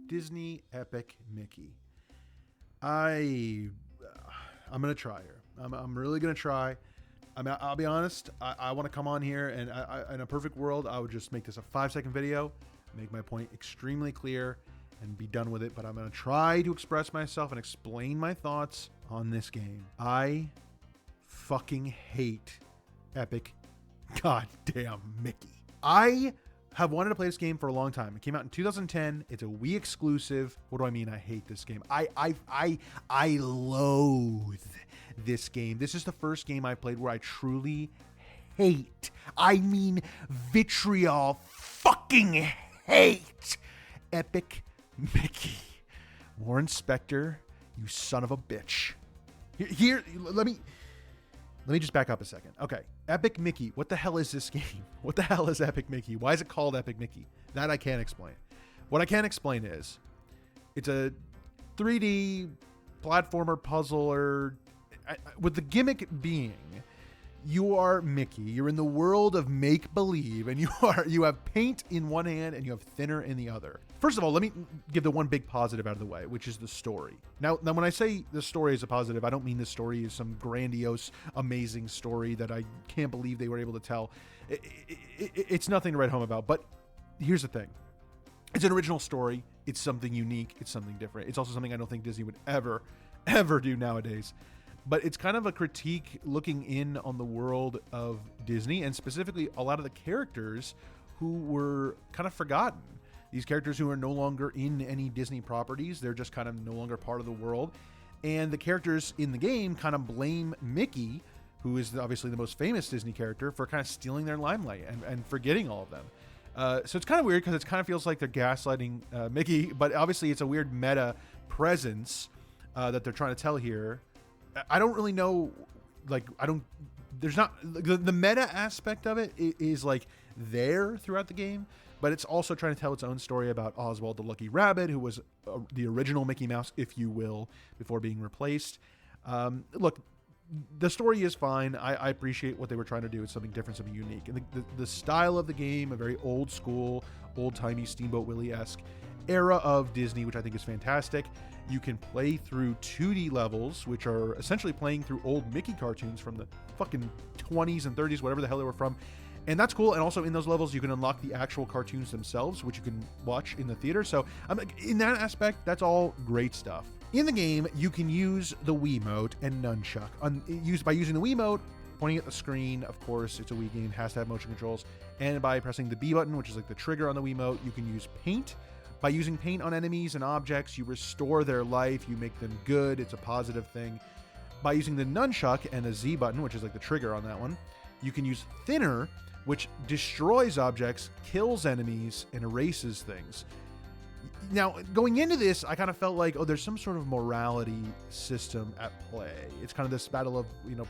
Disney Epic Mickey. I'm gonna try here. I'm really gonna try. I'll be honest. I want to come on here, and in a perfect world, I would just make this a 5-second video, make my point extremely clear, and be done with it. But I'm gonna try to express myself and explain my thoughts on this game. I fucking hate Epic goddamn Mickey. I have wanted to play this game for a long time. It came out in 2010. It's a Wii exclusive. What do I mean? I hate this game. I loathe this game. This is the first game I played where I truly hate. I mean, vitriol fucking hate Epic Mickey. Warren Spector, you son of a bitch. Here, let me just back up a second. Okay, Epic Mickey. What the hell is this game? What the hell is Epic Mickey? Why is it called Epic Mickey? That I can't explain. What I can explain is it's a 3D platformer puzzler with the gimmick being you are Mickey. You're in the world of make-believe, and you have paint in one hand and you have thinner in the other. First of all, let me give the one big positive out of the way, which is the story. Now when I say the story is a positive, I don't mean the story is some grandiose, amazing story that I can't believe they were able to tell. It's nothing to write home about, but here's the thing. It's an original story. It's something unique. It's something different. It's also something I don't think Disney would ever do nowadays. But it's kind of a critique looking in on the world of Disney, and specifically a lot of the characters who were kind of forgotten. These characters who are no longer in any Disney properties. They're just kind of no longer part of the world. And the characters in the game kind of blame Mickey, who is obviously the most famous Disney character, for kind of stealing their limelight and forgetting all of them. So it's kind of weird because it kind of feels like they're gaslighting Mickey, but obviously it's a weird meta presence that they're trying to tell here. I don't really know, there's not, the meta aspect of it is like there throughout the game, but it's also trying to tell its own story about Oswald the Lucky Rabbit, who was the original Mickey Mouse, if you will, before being replaced. Look, the story is fine. I appreciate what they were trying to do. It's something different, something unique. And the style of the game, a very old school, old-timey Steamboat Willie-esque era of Disney, which I think is fantastic. You can play through 2D levels, which are essentially playing through old Mickey cartoons from the fucking 20s and 30s, whatever the hell they were from. And that's cool. And also in those levels, you can unlock the actual cartoons themselves, which you can watch in the theater. So in that aspect, that's all great stuff. In the game, you can use the Wiimote and Nunchuck. By using the Wiimote, pointing at the screen, of course, it's a Wii game, has to have motion controls. And by pressing the B button, which is like the trigger on the Wiimote, you can use paint. By using paint on enemies and objects, you restore their life, you make them good, it's a positive thing. By using the nunchuck and the Z button, which is like the trigger on that one, you can use thinner, which destroys objects, kills enemies, and erases things. Now, going into this, I kind of felt like, there's some sort of morality system at play. It's kind of this battle of,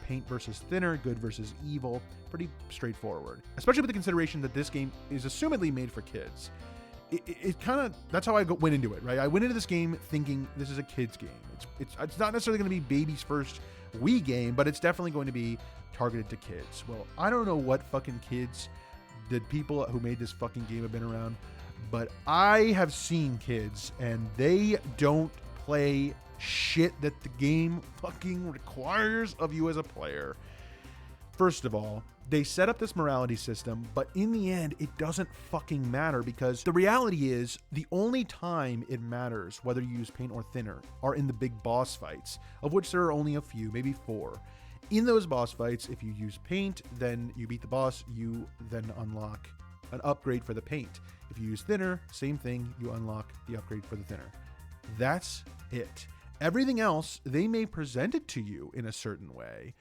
paint versus thinner, good versus evil. Pretty straightforward. Especially with the consideration that this game is assumedly made for kids. It kind of, that's how I went into it, right? I went into this game thinking this is a kid's game. It's not necessarily going to be baby's first Wii game, but it's definitely going to be targeted to kids. Well, I don't know what fucking kids the people who made this fucking game have been around, but I have seen kids and they don't play shit that the game fucking requires of you as a player. First of all, they set up this morality system, but in the end, it doesn't fucking matter because the reality is the only time it matters whether you use paint or thinner are in the big boss fights, of which there are only a few, maybe 4. In those boss fights, if you use paint, then you beat the boss, you then unlock an upgrade for the paint. If you use thinner, same thing, you unlock the upgrade for the thinner. That's it. Everything else, they may present it to you in a certain way,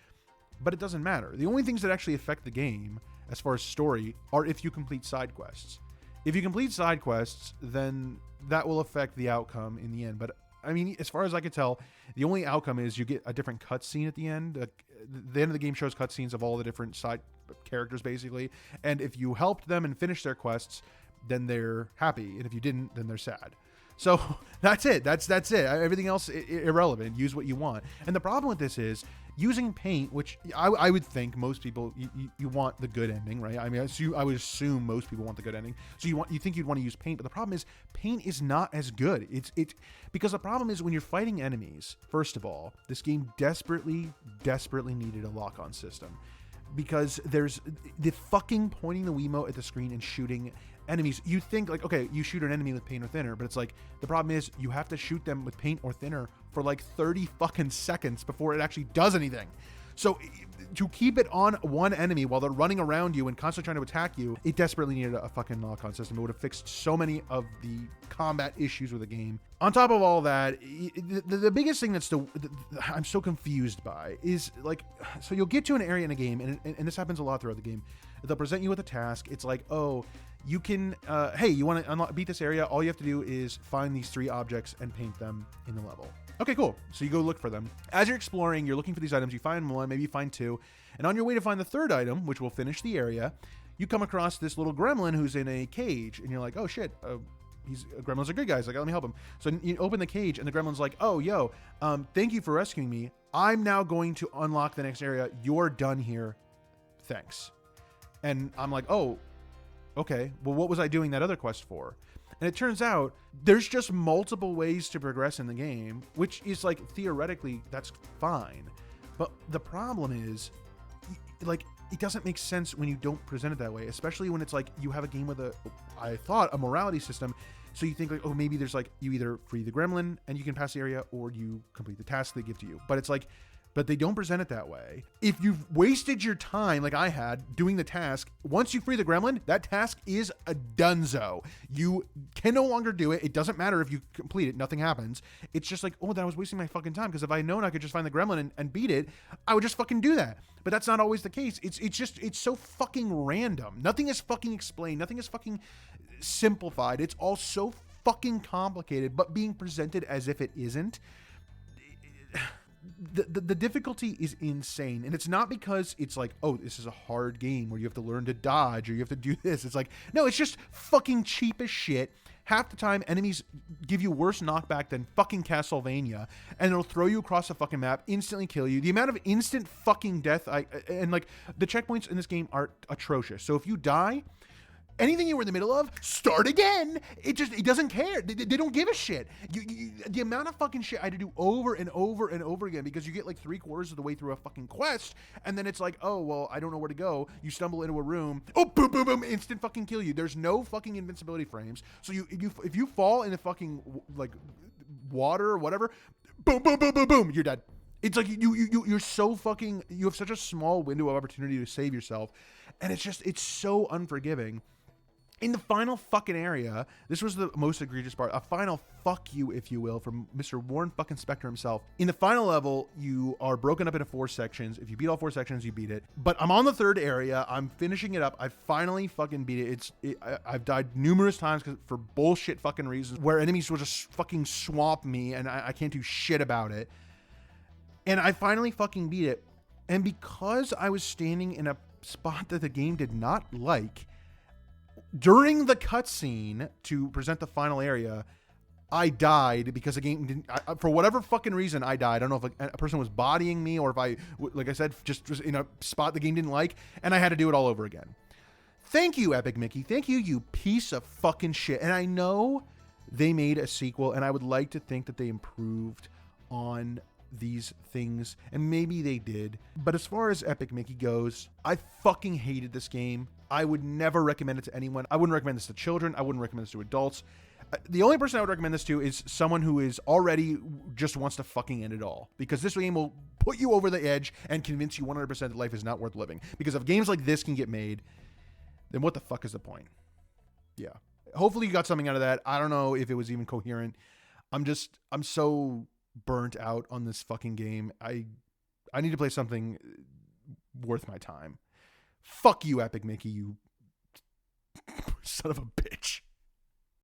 but it doesn't matter. The only things that actually affect the game, as far as story, are if you complete side quests. If you complete side quests, then that will affect the outcome in the end. But I mean, as far as I could tell, the only outcome is you get a different cutscene at the end. The end of the game shows cutscenes of all the different side characters, basically. And if you helped them and finished their quests, then they're happy. And if you didn't, then they're sad. So that's it. That's it. Everything else irrelevant. Use what you want. And the problem with this is using paint, which I would think most people, you want the good ending, right? I mean, I would assume most people want the good ending. So you think you'd want to use paint, but the problem is paint is not as good. Because the problem is when you're fighting enemies, first of all, this game desperately needed a lock-on system. Because there's the fucking pointing the Wiimote at the screen and shooting enemies. You think like, okay, you shoot an enemy with paint or thinner, but it's like, the problem is you have to shoot them with paint or thinner for like 30 fucking seconds before it actually does anything. So to keep it on one enemy while they're running around you and constantly trying to attack you, it desperately needed a fucking lock-on system. It would have fixed so many of the combat issues with the game. On top of all that, the biggest thing I'm so confused by is like, so you'll get to an area in a game, and this happens a lot throughout the game. They'll present you with a task. It's like, oh, you can, hey, you want to beat this area? All you have to do is find these 3 objects and paint them in the level. Okay, cool. So you go look for them. As you're exploring, you're looking for these items. You find 1, maybe you find 2. And on your way to find the 3rd item, which will finish the area, you come across this little gremlin who's in a cage. And you're like, oh shit, gremlins are good guys. Like, let me help him. So you open the cage and the gremlin's like, oh, yo, thank you for rescuing me. I'm now going to unlock the next area. You're done here. Thanks. And I'm like, oh, okay. Well, what was I doing that other quest for? And it turns out there's just multiple ways to progress in the game, which is like, theoretically, that's fine. But the problem is, like, it doesn't make sense when you don't present it that way, especially when it's like you have a game with a morality system. So you think like, oh, maybe there's like, you either free the gremlin and you can pass the area, or you complete the task they give to you. But it's like, but they don't present it that way. If you've wasted your time, like I had, doing the task, once you free the gremlin, that task is a donezo. You can no longer do it. It doesn't matter if you complete it. Nothing happens. It's just like, oh, that was wasting my fucking time. Because if I had known I could just find the gremlin and beat it, I would just fucking do that. But that's not always the case. It's so fucking random. Nothing is fucking explained. Nothing is fucking simplified. It's all so fucking complicated, but being presented as if it isn't. The difficulty is insane, and it's not because it's like, oh, this is a hard game where you have to learn to dodge or you have to do this. It's like, no, it's just fucking cheap as shit. Half the time, enemies give you worse knockback than fucking Castlevania, and it'll throw you across the fucking map, instantly kill you. The amount of instant fucking death, and like, the checkpoints in this game are atrocious. So if you die, anything you were in the middle of, start again. It doesn't care. They don't give a shit. The amount of fucking shit I had to do over and over and over again, because you get like 3/4 of the way through a fucking quest, and then it's like, oh, well, I don't know where to go. You stumble into a room. Oh, boom, boom, boom, instant fucking kill you. There's no fucking invincibility frames. So if you fall in the fucking like water or whatever, boom, boom, boom, boom, boom, you're dead. It's like you're so fucking, you have such a small window of opportunity to save yourself, and it's so unforgiving. In the final fucking area, this was the most egregious part, a final fuck you, if you will, from Mr. Warren fucking Spector himself. In the final level, you are broken up into 4 sections. If you beat all 4 sections, you beat it. But I'm on the 3rd area. I'm finishing it up. I finally fucking beat it. I've died numerous times for bullshit fucking reasons, where enemies will just fucking swamp me and I can't do shit about it. And I finally fucking beat it. And because I was standing in a spot that the game did not like, during the cutscene to present the final area, I died because the game didn't, for whatever fucking reason, I died. I don't know if a person was bodying me, or if I, like I said, just was in a spot the game didn't like, and I had to do it all over again. Thank you, Epic Mickey. Thank you, you piece of fucking shit. And I know they made a sequel, and I would like to think that they improved on these things, and maybe they did. But as far as Epic Mickey goes, I fucking hated this game. I would never recommend it to anyone. I wouldn't recommend this to children. I wouldn't recommend this to adults. The only person I would recommend this to is someone who is already just wants to fucking end it all, because this game will put you over the edge and convince you 100% that life is not worth living. Because if games like this can get made, then what the fuck is the point? Yeah. Hopefully you got something out of that. I don't know if it was even coherent. I'm so burnt out on this fucking game. I need to play something worth my time. Fuck you, Epic Mickey, you son of a bitch.